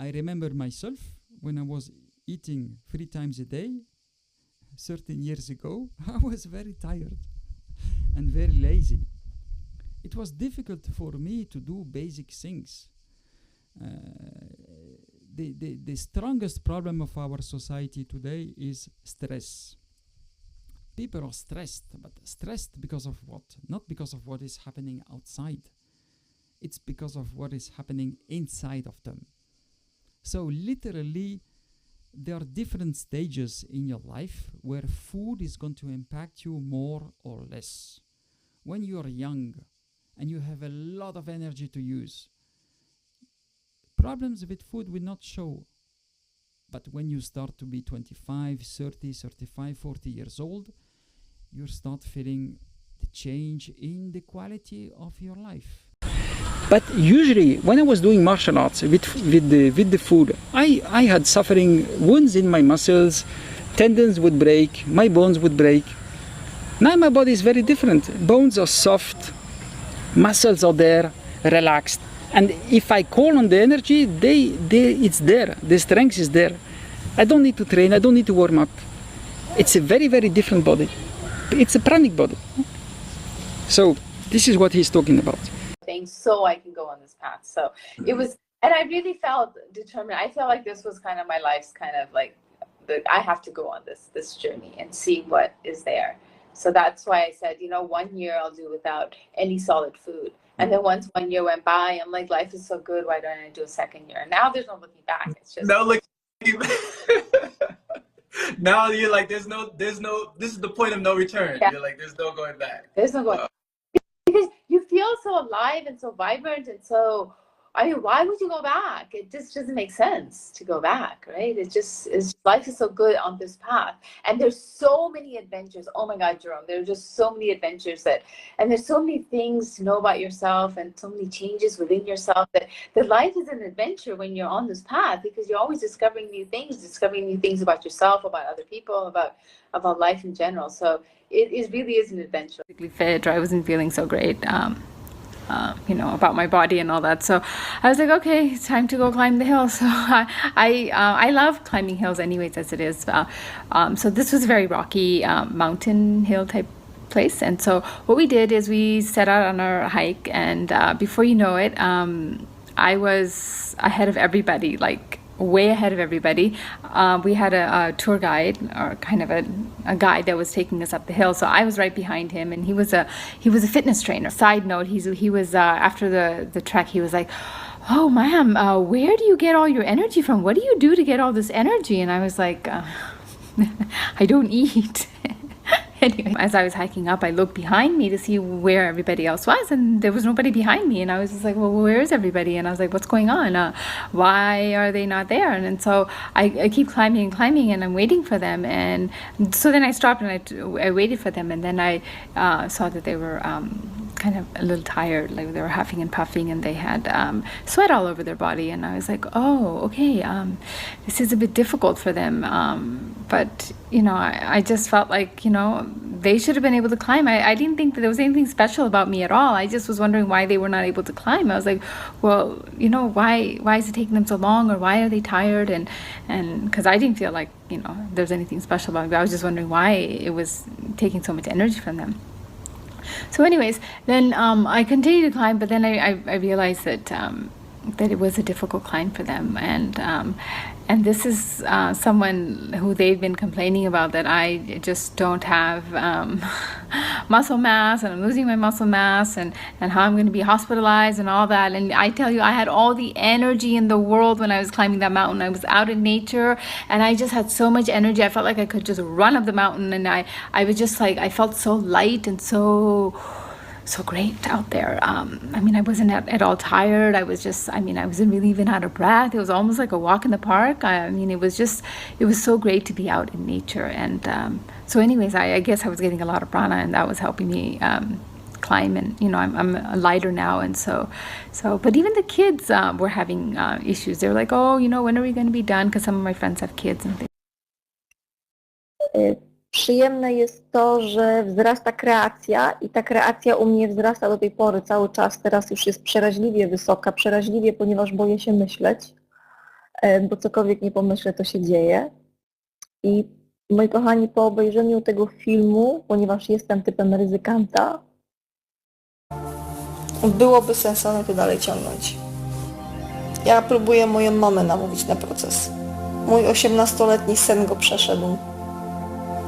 I remember myself when I was eating 3 times a day 13 years ago. I was very tired and very lazy. It was difficult for me to do basic things. The strongest problem of our society today is stress. People are stressed, but stressed because of what? Not because of what is happening outside. It's because of what is happening inside of them. So literally, there are different stages in your life where food is going to impact you more or less. When you are young and you have a lot of energy to use, problems with food will not show. But when you start to be 25, 30, 35, 40 years old, you start feeling the change in the quality of your life. But usually, when I was doing martial arts with the food, I had suffering wounds in my muscles, tendons would break, my bones would break. Now my body is very different. Bones are soft, muscles are there, relaxed. And if I call on the energy, it's there. The strength is there. I don't need to train, I don't need to warm up. It's a very, very different body. It's a pranic body. So this is what he's talking about. So I can go on this path. So it was, and I really felt determined. I felt like this was kind of my life's kind of like, I have to go on this journey and see what is there. So that's why I said, 1 year I'll do without any solid food. And then once 1 year went by, I'm like, life is so good. Why don't I do a second year? And now there's no looking back. It's just no looking. Now you're like, there's no. This is the point of no return. Yeah. You're like, there's no going back. There's no going. Because you feel so alive and so vibrant and so, why would you go back? It just doesn't make sense to go back, right? Life is so good on this path. And there's so many adventures. Oh my God, Jerome, there's just so many adventures and there's so many things to know about yourself and so many changes within yourself that life is an adventure when you're on this path, because you're always discovering new things about yourself, about other people, about life in general. So it really is an adventure. Fit, or I wasn't feeling so great, about my body and all that. So I was like, okay, it's time to go climb the hill. So I love climbing hills anyways, as it is. So this was a very rocky mountain hill type place. And so what we did is we set out on our hike, and before you know it, I was ahead of everybody, like way ahead of everybody. We had a tour guide, or kind of a guide that was taking us up the hill. So I was right behind him, and he was a fitness trainer. Side note, he was after the trek, he was like, "Oh, ma'am, where do you get all your energy from? What do you do to get all this energy?" And I was like, I don't eat. Anyway, as I was hiking up, I looked behind me to see where everybody else was, and there was nobody behind me. And I was just like, well, where is everybody? And I was like, what's going on? Why are they not there? And so I keep climbing, and I'm waiting for them. And so then I stopped and I waited for them. And then I saw that they were kind of a little tired, like they were huffing and puffing, and they had sweat all over their body. And I was like, oh, okay, this is a bit difficult for them. But, I just felt like, they should have been able to climb. I didn't think that there was anything special about me at all. I just was wondering why they were not able to climb. I was like, well, why is it taking them so long, or why are they tired? And because I didn't feel like, there's anything special about me. I was just wondering why it was taking so much energy from them. So anyways, then I continued to climb, but then I realized that it was a difficult climb for them. And this is someone who they've been complaining about, that I just don't have muscle mass, and I'm losing my muscle mass, and how I'm going to be hospitalized and all that. And I tell you, I had all the energy in the world when I was climbing that mountain. I was out in nature, and I just had so much energy. I felt like I could just run up the mountain, and I was just like, I felt so light and so great out there. I wasn't at all tired. I wasn't really even out of breath. It was almost like a walk in the park. It was so great to be out in nature. And so anyways, I guess I was getting a lot of prana, and that was helping me climb. And I'm lighter now, and so but even the kids were having issues. They were like, oh, when are we going to be done? Because some of my friends have kids and things. Przyjemne jest to, że wzrasta kreacja, i ta kreacja u mnie wzrasta do tej pory cały czas. Teraz już jest przeraźliwie wysoka, ponieważ boję się myśleć. bo cokolwiek nie pomyślę, to się dzieje. I moi kochani, po obejrzeniu tego filmu, ponieważ jestem typem ryzykanta, byłoby sensowne to dalej ciągnąć. Ja próbuję moją mamę namówić na proces. Mój 18-letni syn go przeszedł.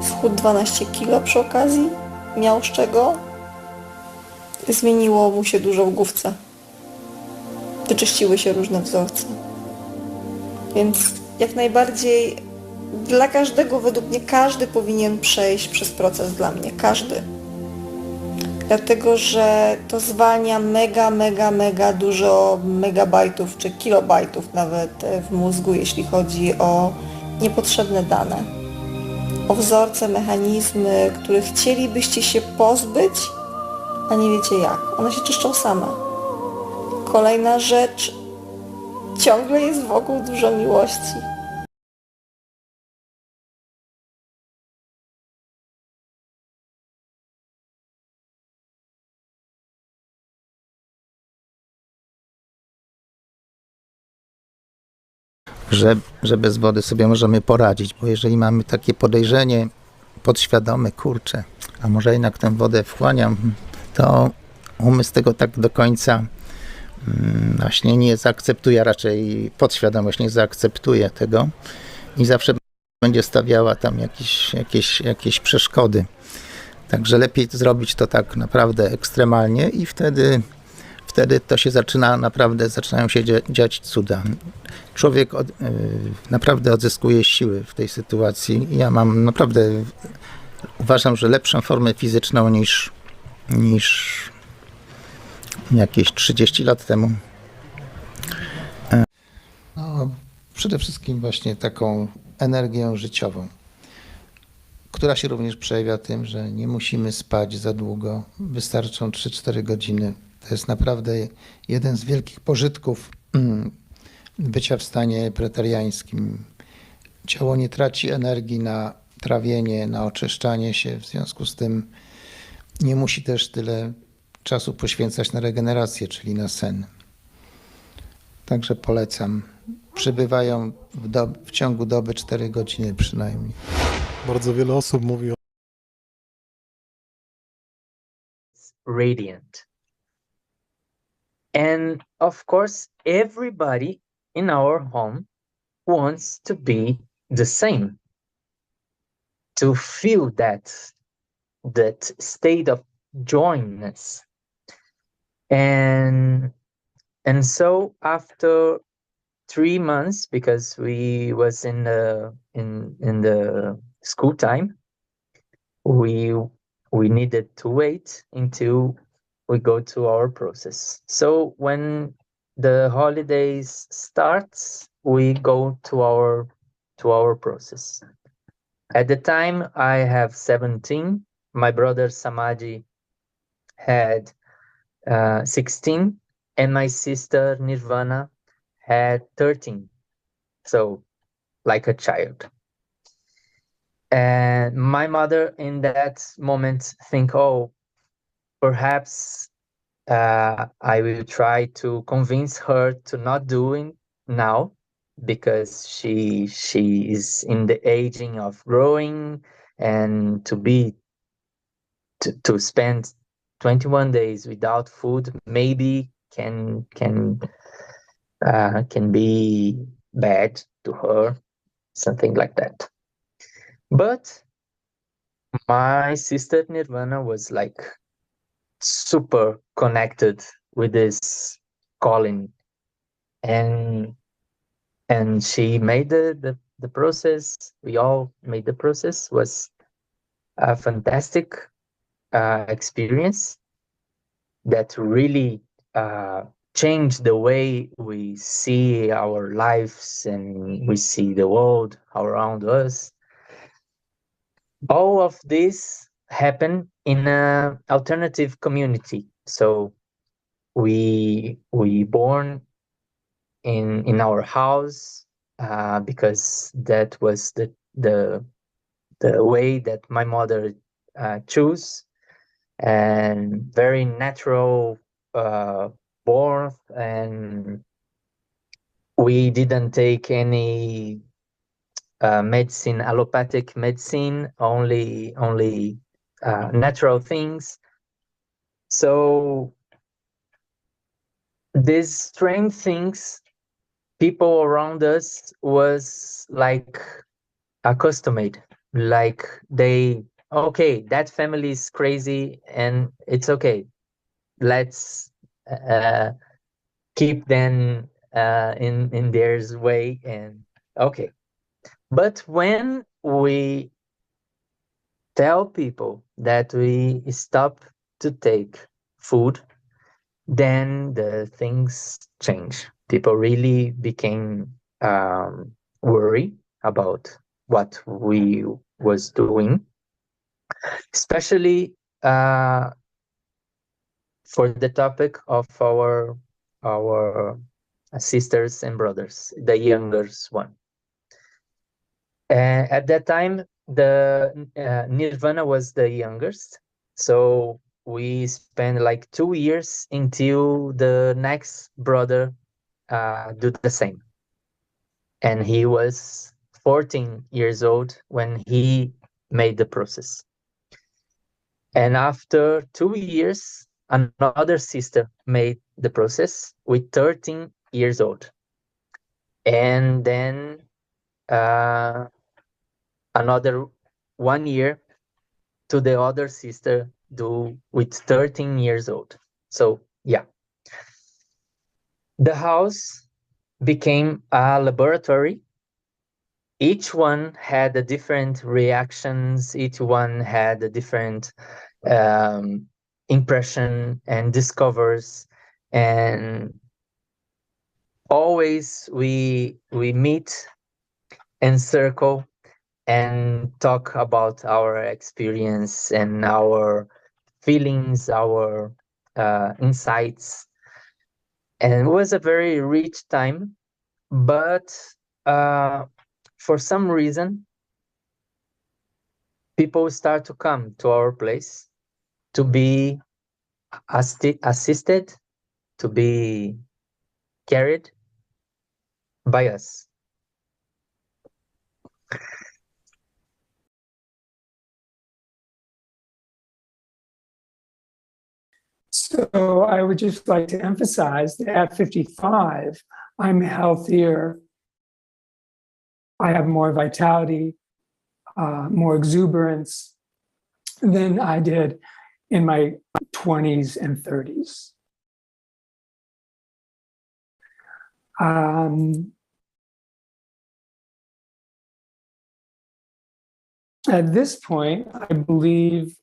Schudł 12 kilo przy okazji, miał z czego. Zmieniło mu się dużo w główce. Wyczyściły się różne wzorce. Więc jak najbardziej dla każdego, według mnie, każdy powinien przejść przez proces dla mnie. Każdy. Dlatego, że to zwalnia mega dużo megabajtów czy kilobajtów nawet w mózgu, jeśli chodzi o niepotrzebne dane. O wzorce, mechanizmy, których chcielibyście się pozbyć, a nie wiecie jak. One się czyszczą same. Kolejna rzecz. Ciągle jest wokół dużo miłości. Że bez wody sobie możemy poradzić, bo jeżeli mamy takie podejrzenie podświadome, kurczę, a może jednak tę wodę wchłaniam, to umysł tego tak do końca właśnie nie zaakceptuje, raczej podświadomość nie zaakceptuje tego i zawsze będzie stawiała tam jakieś przeszkody. Także lepiej zrobić to tak naprawdę ekstremalnie i wtedy to się zaczynają się dziać cuda. Człowiek naprawdę odzyskuje siły w tej sytuacji. Ja mam naprawdę, uważam, że lepszą formę fizyczną niż jakieś 30 lat temu. No, przede wszystkim właśnie taką energią życiową, która się również przejawia tym, że nie musimy spać za długo, wystarczą 3-4 godziny. To jest naprawdę jeden z wielkich pożytków bycia w stanie bretariańskim. Ciało nie traci energii na trawienie, na oczyszczanie się, w związku z tym nie musi też tyle czasu poświęcać na regenerację, czyli na sen. Także polecam. Przybywają w ciągu doby 4 godziny przynajmniej. Bardzo wiele osób mówi o radiant. And of course, everybody in our home wants to be the same, to feel that state of joyness. And so after 3 months, because we was in the school time, we needed to wait until we go to our process. So when the holidays starts, we go to our process. At the time, I have 17. My brother Samadhi had 16, and my sister Nirvana had 13. So, like a child. And my mother in that moment think, oh, perhaps I will try to convince her to not doing now, because she is in the aging of growing, and to spend 21 days without food maybe can be bad to her, something like that. But my sister Nirvana was like super connected with this calling, and she made the process. We all made the process. Was a fantastic experience that really changed the way we see our lives and we see the world around us. All of this happened in an alternative community. So we born in our house because that was the way that my mother chose, and very natural birth, and we didn't take any medicine, allopathic medicine, only natural things. So these strange things, people around us was like accustomed, like they, okay, that family is crazy and it's okay, let's keep them in their way, and okay. But when we tell people that we stop to take food, then the things change. People really became worried about what we was doing, especially for the topic of our sisters and brothers, the youngest one. And at that time, the Nirvana was the youngest, so we spent like 2 years until the next brother do the same, and he was 14 years old when he made the process. And after 2 years, another sister made the process with 13 years old, and then another 1 year to the other sister do with 13 years old. So yeah, the house became a laboratory. Each one had a different reactions. Each one had a different impression and discovers. And always we meet and circle and talk about our experience and our feelings, our insights. And it was a very rich time, but for some reason, people start to come to our place to be assisted, to be carried by us. So I would just like to emphasize that at 55, I'm healthier. I have more vitality, more exuberance than I did in my 20s and 30s. At this point, I believe